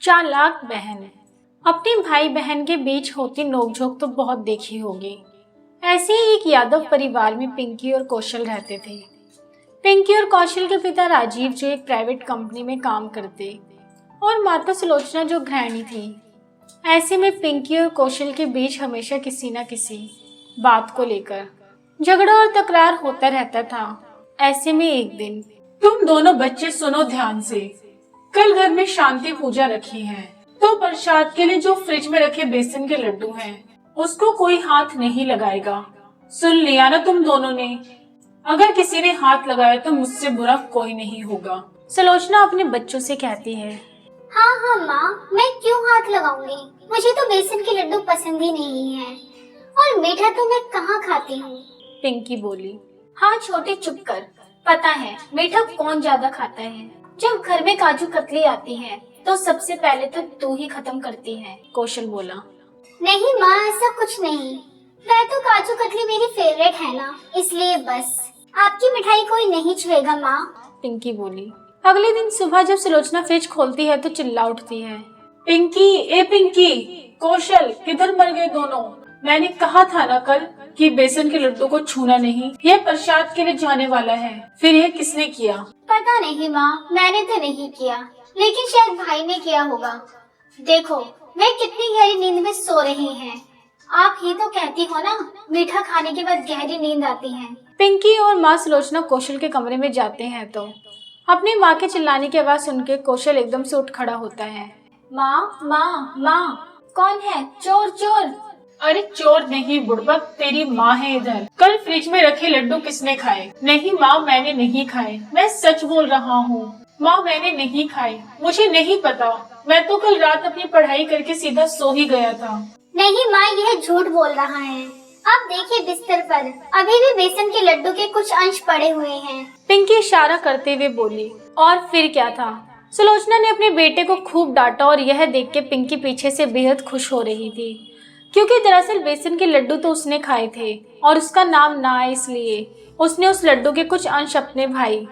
चालाक बहन। अपने भाई बहन के बीच होती नोकझोंक तो बहुत देखी होगी। ऐसे ही एक यादव परिवार में पिंकी और कौशल रहते थे। पिंकी और कौशल के पिता राजीव जो एक प्राइवेट कंपनी में काम करते और माता सुलोचना जो गृहिणी थी। ऐसे में पिंकी और कौशल के बीच हमेशा किसी न किसी बात को लेकर झगड़ा और तकरार होता रहता था। ऐसे में एक दिन, तुम दोनों बच्चे सुनो ध्यान से। कल घर में शांति पूजा रखी है, तो प्रसाद के लिए जो फ्रिज में रखे बेसन के लड्डू हैं, उसको कोई हाथ नहीं लगाएगा। सुन लिया ना तुम दोनों ने? अगर किसी ने हाथ लगाया तो मुझसे बुरा कोई नहीं होगा। सुलोचना अपने बच्चों से कहती है। हाँ हाँ माँ, मैं क्यों हाथ लगाऊंगी? मुझे तो बेसन के लड्डू पसंद ही नहीं है, और मीठा तो मैं कहाँ खाती हूँ। पिंकी बोली। हाँ छोटे, चुप कर। पता है मीठा कौन ज्यादा खाता है? जब घर में काजू कतली आती है तो सबसे पहले तो तू ही खत्म करती है। कौशल बोला। नहीं माँ, ऐसा कुछ नहीं। वह तो काजू कतली मेरी फेवरेट है ना, इसलिए बस आपकी मिठाई कोई नहीं छुएगा माँ। पिंकी बोली। अगले दिन सुबह जब सुलोचना फ्रिज खोलती है तो चिल्ला उठती है। पिंकी, कौशल किधर मर गए दोनों? मैंने कहा था ना कल कि बेसन के लड्डू को छूना नहीं, यह प्रसाद के लिए जाने वाला है। फिर यह किसने किया? पता नहीं माँ, मैंने तो नहीं किया, लेकिन शायद भाई ने किया होगा। देखो वे कितनी गहरी नींद में सो रही हैं। आप ही तो कहती हो ना, मीठा खाने के बाद गहरी नींद आती है। पिंकी और माँ सुलोचना कौशल के कमरे में जाते हैं तो अपनी माँ के चिल्लाने की आवाज सुन के कौशल एकदम से उठ खड़ा होता है। माँ माँ माँ, कौन है? चोर चोर। अरे चोर नहीं बुड़बक, तेरी माँ है इधर। कल फ्रिज में रखे लड्डू किसने खाए? नहीं माँ, मैंने नहीं खाए। मैं सच बोल रहा हूँ माँ, मैंने नहीं खाए। मुझे नहीं पता, मैं तो कल रात अपनी पढ़ाई करके सीधा सो ही गया था। नहीं माँ, यह झूठ बोल रहा है। आप देखिए बिस्तर पर अभी भी बेसन के लड्डू के कुछ अंश पड़े हुए हैं। पिंकी इशारा करते हुए बोली। और फिर क्या था, सुलोचना ने अपने बेटे को खूब डांटा और यह देख के पिंकी पीछे से बेहद खुश हो रही थी, क्योंकि दरअसल बेसन के लड्डू तो उसने खाए थे और उसका नाम ना आए इसलिए उसने उस लड्डू के कुछ अंश अपने भाई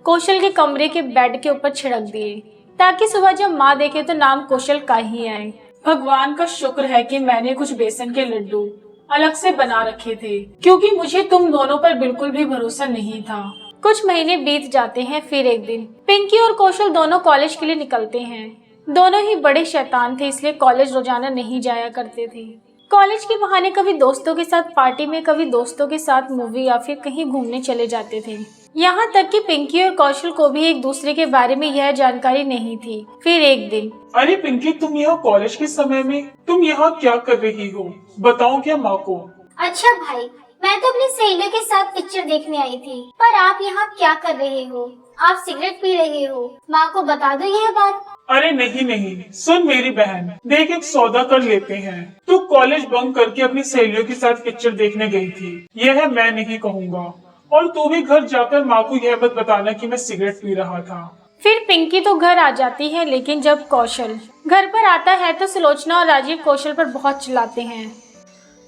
कौशल के कमरे के बेड के ऊपर छिड़क दिए, ताकि सुबह जब माँ देखे तो नाम कौशल का ही आए। भगवान का शुक्र है कि मैंने कुछ बेसन के लड्डू अलग से बना रखे थे, क्योंकि मुझे तुम दोनों पर बिल्कुल भी भरोसा नहीं था। कुछ महीने बीत जाते हैं। फिर एक दिन पिंकी और कौशल दोनों कॉलेज के लिए निकलते हैं। दोनों ही बड़े शैतान थे, इसलिए कॉलेज रोजाना नहीं जाया करते थे। कॉलेज के बहाने कभी दोस्तों के साथ पार्टी में, कभी दोस्तों के साथ मूवी या फिर कहीं घूमने चले जाते थे। यहाँ तक कि पिंकी और कौशल को भी एक दूसरे के बारे में यह जानकारी नहीं थी। फिर एक दिन, अरे पिंकी, तुम यहाँ कॉलेज के समय में तुम यहाँ क्या कर रही हो? बताओ क्या माँ को? अच्छा भाई, मैं तो अपनी सहेलियों के साथ पिक्चर देखने आई थी, पर आप यहाँ क्या कर रहे हो? आप सिगरेट पी रहे हो? माँ को बता दो यह बात। अरे नहीं, सुन मेरी बहन, देख एक सौदा कर लेते हैं। तू कॉलेज बंक करके अपनी सहेलियों के साथ पिक्चर देखने गई थी, यह मैं नहीं कहूँगा। और तू भी घर जाकर माँ को यह मत बताना कि मैं सिगरेट पी रहा था। फिर पिंकी तो घर आ जाती है, लेकिन जब कौशल घर पर आता है तो सुलोचना और राजीव कौशल पर बहुत चिल्लाते हैं।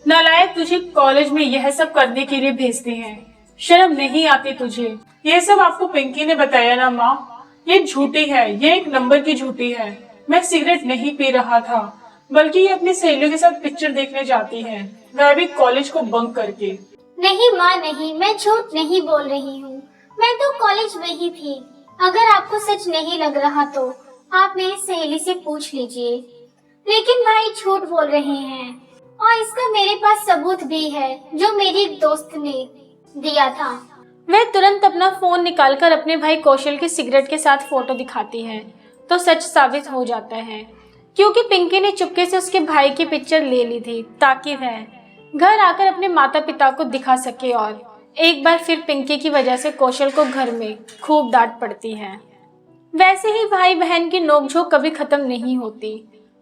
नालायक, तुझे कॉलेज में यह सब करने के लिए भेजते हैं, शर्म नहीं आती तुझे? ये सब आपको पिंकी ने बताया ना माँ? ये झूठी है, ये एक नंबर की झूठी है। मैं सिगरेट नहीं पी रहा था, बल्कि ये अपनी सहेलियों के साथ पिक्चर देखने जाती है, वह भी कॉलेज को बंक करके। नहीं माँ नहीं, मैं झूठ नहीं बोल रही हूँ। मैं तो कॉलेज में ही थी। अगर आपको सच नहीं लग रहा तो आप मेरी सहेली से पूछ लीजिए। लेकिन भाई झूठ बोल रहे हैं, और इसका मेरे पास सबूत भी है जो मेरी दोस्त ने दिया था। वह तुरंत अपना फोन निकालकर अपने भाई कौशल के सिगरेट के साथ फोटो दिखाती है तो सच साबित हो जाता है, क्योंकि पिंकी ने चुपके से उसके भाई की पिक्चर ले ली थी ताकि वह घर आकर अपने माता पिता को दिखा सके। और एक बार फिर पिंकी की वजह से कौशल को घर में खूब डांट पड़ती है। वैसे ही भाई बहन की नोकझोंक कभी खत्म नहीं होती।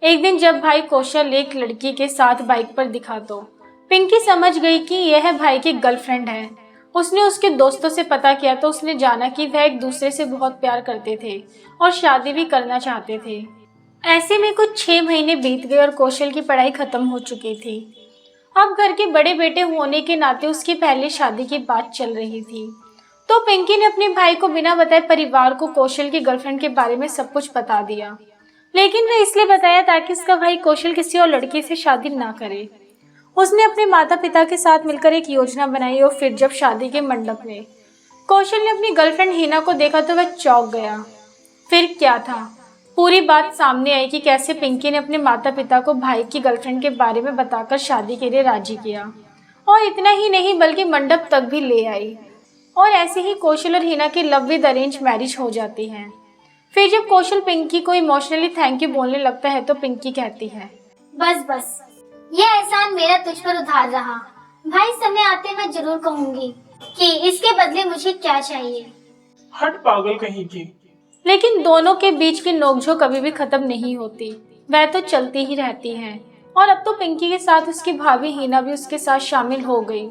एक दिन जब भाई कौशल एक लड़की के साथ बाइक पर दिखा तो पिंकी समझ गई कि यह भाई की गर्लफ्रेंड है। उसने उसके दोस्तों से पता किया तो उसने जाना कि वह एक दूसरे से बहुत प्यार करते थे और शादी भी करना चाहते थे। ऐसे में कुछ 6 महीने बीत गए और कौशल की पढ़ाई खत्म हो चुकी थी। अब घर के बड़े बेटे होने के नाते उसकी पहली शादी की बात चल रही थी, तो पिंकी ने अपने भाई को बिना बताए परिवार को कौशल की गर्लफ्रेंड के बारे में सब कुछ बता दिया। लेकिन वह इसलिए बताया ताकि उसका भाई कौशल किसी और लड़की से शादी ना करे। उसने अपने माता पिता के साथ मिलकर एक योजना बनाई और फिर जब शादी के मंडप में कौशल ने अपनी गर्लफ्रेंड हिना को देखा तो वह चौंक गया। फिर क्या था, पूरी बात सामने आई कि कैसे पिंकी ने अपने माता पिता को भाई की गर्लफ्रेंड के बारे में बताकर शादी के लिए राजी किया, और इतना ही नहीं बल्कि मंडप तक भी ले आई। और ऐसे ही कौशल और हिना की लव विद अरेंज मैरिज हो जाती है। फिर जब कौशल पिंकी को इमोशनली थैंक यू बोलने लगता है तो पिंकी कहती है, बस बस, यह एहसान मेरा तुझ पर उधार रहा। भाई समय आते मैं जरूर कहूंगी कि इसके बदले मुझे क्या चाहिए। हट पागल कहीं की। लेकिन दोनों के बीच की नोकझोंक कभी भी खत्म नहीं होती, वह तो चलती ही रहती है। और अब तो पिंकी के साथ उसकी भाभी हिना भी उसके साथ शामिल हो गई।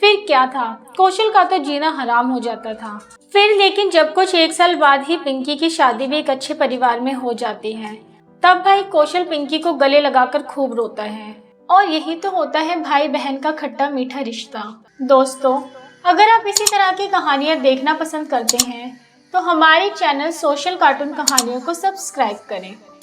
फिर क्या था, कौशल का तो जीना हराम हो जाता था। फिर लेकिन जब कुछ 1 साल बाद ही पिंकी की शादी भी एक अच्छे परिवार में हो जाती है, तब भाई कौशल पिंकी को गले लगाकर खूब रोता है। और यही तो होता है भाई बहन का खट्टा मीठा रिश्ता। दोस्तों, अगर आप इसी तरह की कहानियाँ देखना पसंद करते हैं तो हमारे चैनल सोशल कार्टून कहानियों को सब्सक्राइब करें।